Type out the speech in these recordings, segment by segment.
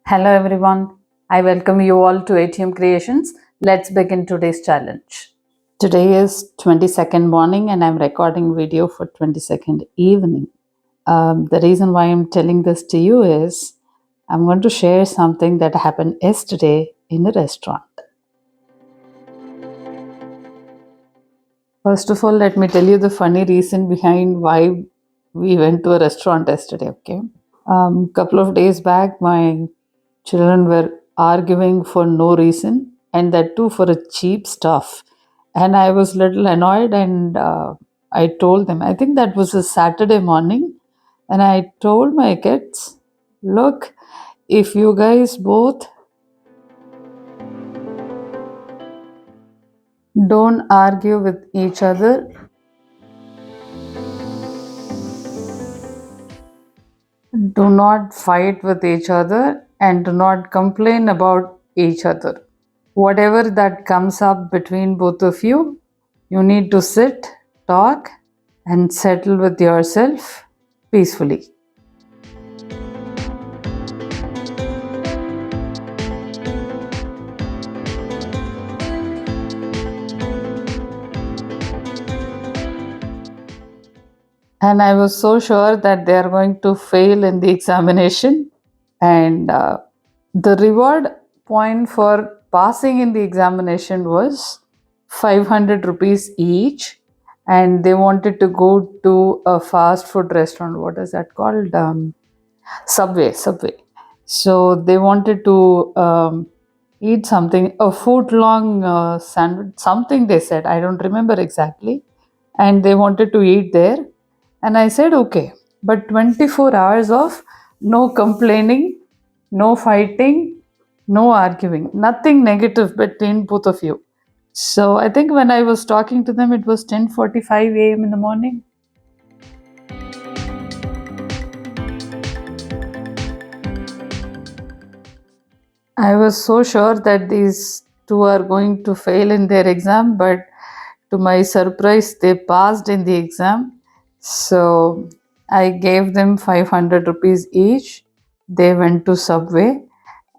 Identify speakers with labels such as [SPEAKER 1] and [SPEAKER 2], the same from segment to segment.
[SPEAKER 1] Hello everyone, I welcome you all to ATM Creations. Let's begin today's challenge. Today is 22nd morning and I'm recording video for 22nd evening. The reason why I'm telling this to you is I'm going to share something that happened yesterday in a restaurant. First of all, let me tell you the funny reason behind why we went to a restaurant yesterday, okay? Couple of days back, my children were arguing for no reason, and that too for a cheap stuff. And I was little annoyed, and I told them. I think that was a Saturday morning, and I told my kids, "Look, if you guys both don't argue with each other, do not fight with each other, and do not complain about each other. Whatever that comes up between both of you, you need to sit, talk, and settle with yourself peacefully." And I was so sure that they are going to fail in the examination. And the reward point for passing in the examination was 500 rupees each. And they wanted to go to a fast food restaurant. What is that called? Subway. So they wanted to eat something, a foot long sandwich, something they said. I don't remember exactly. And they wanted to eat there. And I said, okay, but 24 hours of no complaining, no fighting, no arguing, nothing negative between both of you. So I think when I was talking to them, it was 10:45 a.m. in the morning. I was so sure that these two are going to fail in their exam, but to my surprise, they passed in the exam. So I gave them 500 rupees each. They went to Subway,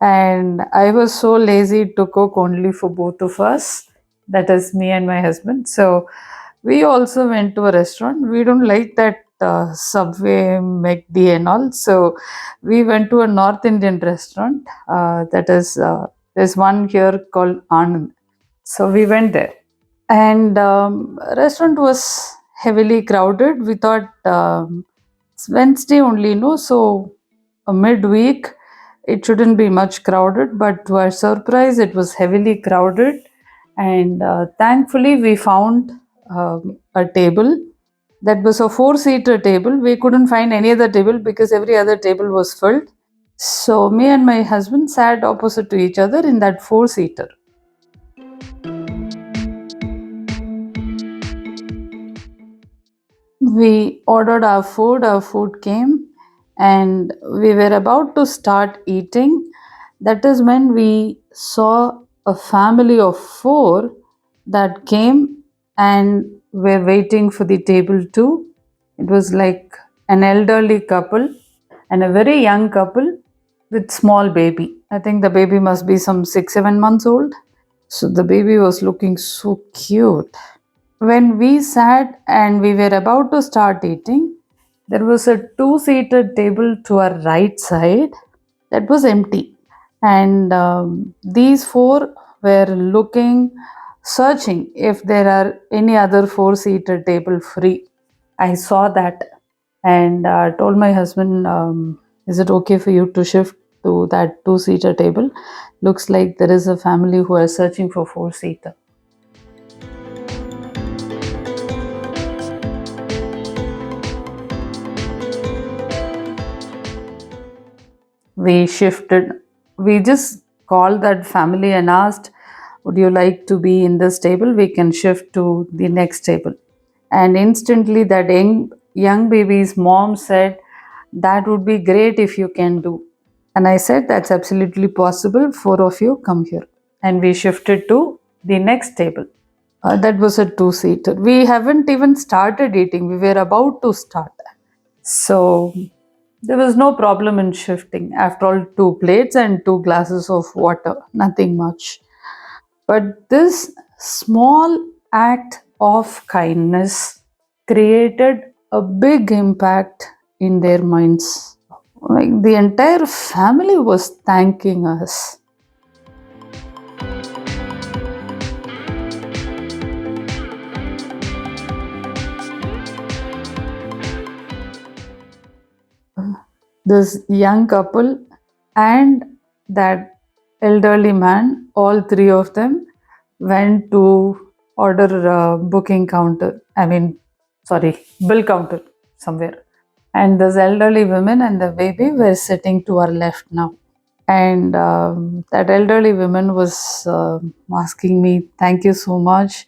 [SPEAKER 1] and I was so lazy to cook only for both of us, that is, me and my husband. So we also went to a restaurant. We don't like that Subway, McD, and all. So we went to a North Indian restaurant. There's one here called Anand. So we went there, and restaurant was heavily crowded. We thought it's Wednesday only, no, so a midweek it shouldn't be much crowded, but to our surprise it was heavily crowded. And thankfully we found a table that was a four-seater table. We couldn't find any other table because every other table was filled. So me and my husband sat opposite to each other in that four-seater. We ordered our food came, and we were about to start eating. That is when we saw a family of four that came and were waiting for the table too. It was like an elderly couple and a very young couple with small baby. I think the baby must be some 6-7 months old. So the baby was looking so cute. When we sat and we were about to start eating, there was a two-seated table to our right side that was empty. And these four were looking, searching if there are any other four-seater table free. I saw that and told my husband, is it okay for you to shift to that two-seater table? Looks like there is a family who are searching for four-seater. We shifted. We just called that family and asked, would you like to be in this table? We can shift to the next table. And instantly that young baby's mom said, that would be great if you can do. And I said, that's absolutely possible. Four of you come here. And we shifted to the next table. That was a two-seater. We haven't even started eating. We were about to start. So There was no problem in shifting. After all, two plates and two glasses of water, nothing much. But this small act of kindness created a big impact in their minds. Like the entire family was thanking us. This young couple and that elderly man, all three of them went to order a booking counter. I mean, sorry, bill counter somewhere. And this elderly woman and the baby were sitting to our left now. And that elderly woman was asking me, "Thank you so much.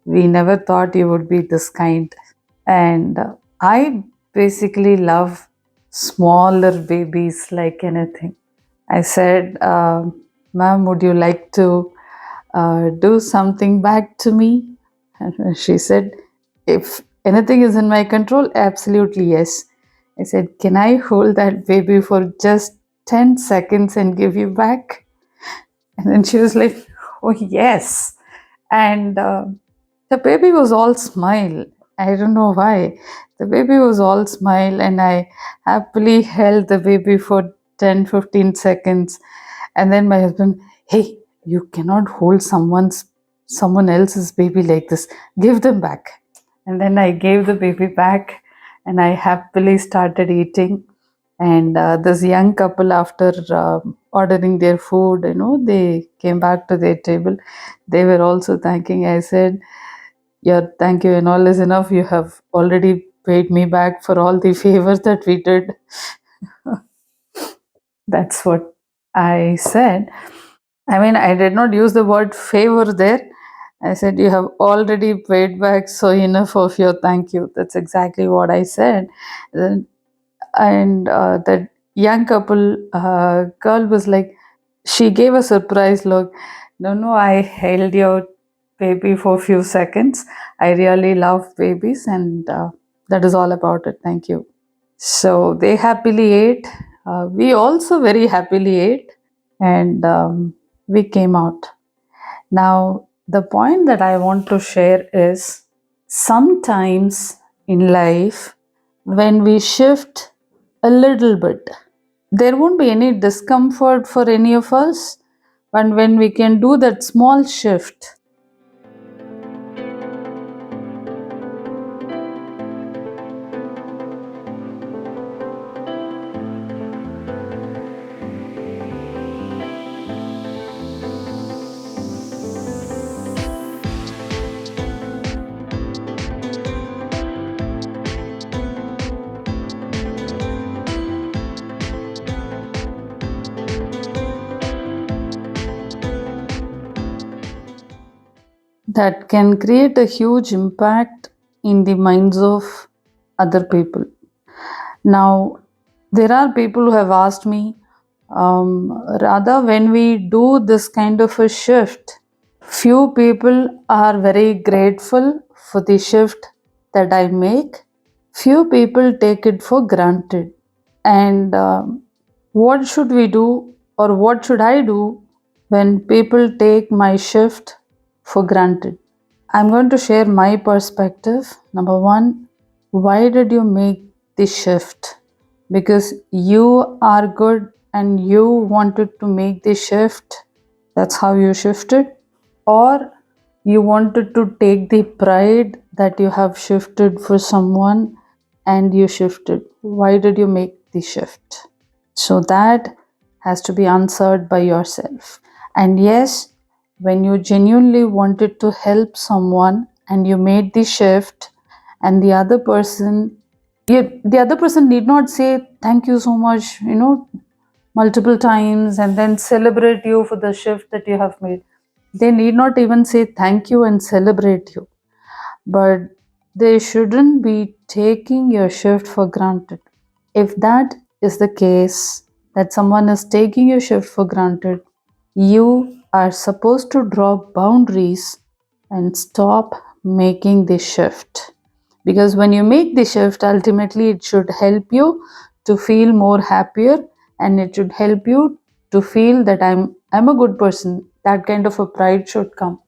[SPEAKER 1] We never thought you would be this kind." And I basically love smaller babies like anything. I said, "Ma'am, would you like to do something back to me?" And she said, "If anything is in my control, absolutely yes." I said, "Can I hold that baby for just 10 seconds and give you back?" And then she was like, "Oh, yes." And the baby was all smile. I don't know why. The baby was all smile, and I happily held the baby for 10-15 seconds. And then my husband, "Hey, you cannot hold someone else's baby like this. Give them back." And then I gave the baby back, and I happily started eating. And this young couple, after ordering their food, they came back to their table. They were also thanking. I said, "Yeah, thank you and all is enough. You have already paid me back for all the favors that we did." That's what I said. I mean, I did not use the word favor there. I said, "You have already paid back, so enough of your thank you." That's exactly what I said. And that young couple girl was like, she gave a surprise look. "No, no, I held your baby for a few seconds. I really love babies, and that is all about it. Thank you." So they happily ate. We also very happily ate, and we came out. Now, the point that I want to share is sometimes in life, when we shift a little bit, there won't be any discomfort for any of us. And when we can do that small shift, that can create a huge impact in the minds of other people. Now, there are people who have asked me, Radha, when we do this kind of a shift, few people are very grateful for the shift that I make. Few people take it for granted. And what should we do, or what should I do when people take my shift for granted? I'm going to share my perspective. Number one, why did you make this shift? Because you are good and you wanted to make this shift. That's how you shifted. Or you wanted to take the pride that you have shifted for someone and you shifted. Why did you make the shift? So that has to be answered by yourself. And yes, when you genuinely wanted to help someone and you made the shift, and the other person need not say thank you so much, multiple times and then celebrate you for the shift that you have made. They need not even say thank you and celebrate you, but they shouldn't be taking your shift for granted. If that is the case, that someone is taking your shift for granted, you are supposed to draw boundaries and stop making this shift. Because when you make the shift, ultimately it should help you to feel more happier, and it should help you to feel that I'm a good person. That kind of a pride should come.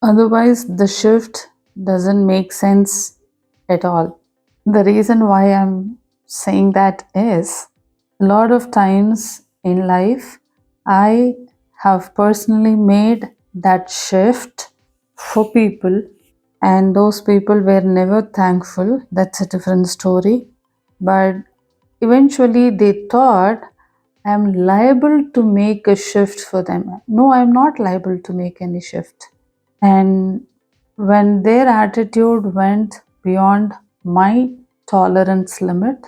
[SPEAKER 1] Otherwise, the shift doesn't make sense at all. The reason why I'm saying that is a lot of times in life, I have personally made that shift for people, and those people were never thankful. That's a different story. But eventually, they thought I'm liable to make a shift for them. No, I'm not liable to make any shift. And when their attitude went beyond my tolerance limit,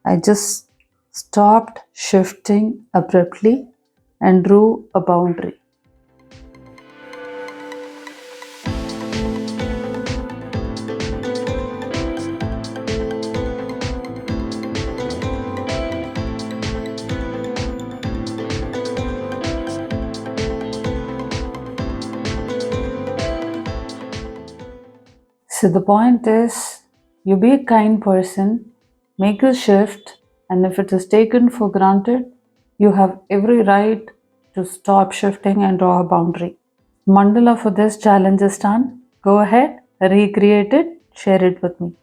[SPEAKER 1] I just stopped shifting abruptly and drew a boundary. So the point is, you be a kind person, make a shift, and if it is taken for granted, you have every right to stop shifting and draw a boundary. Mandala for this challenge is done. Go ahead, recreate it, share it with me.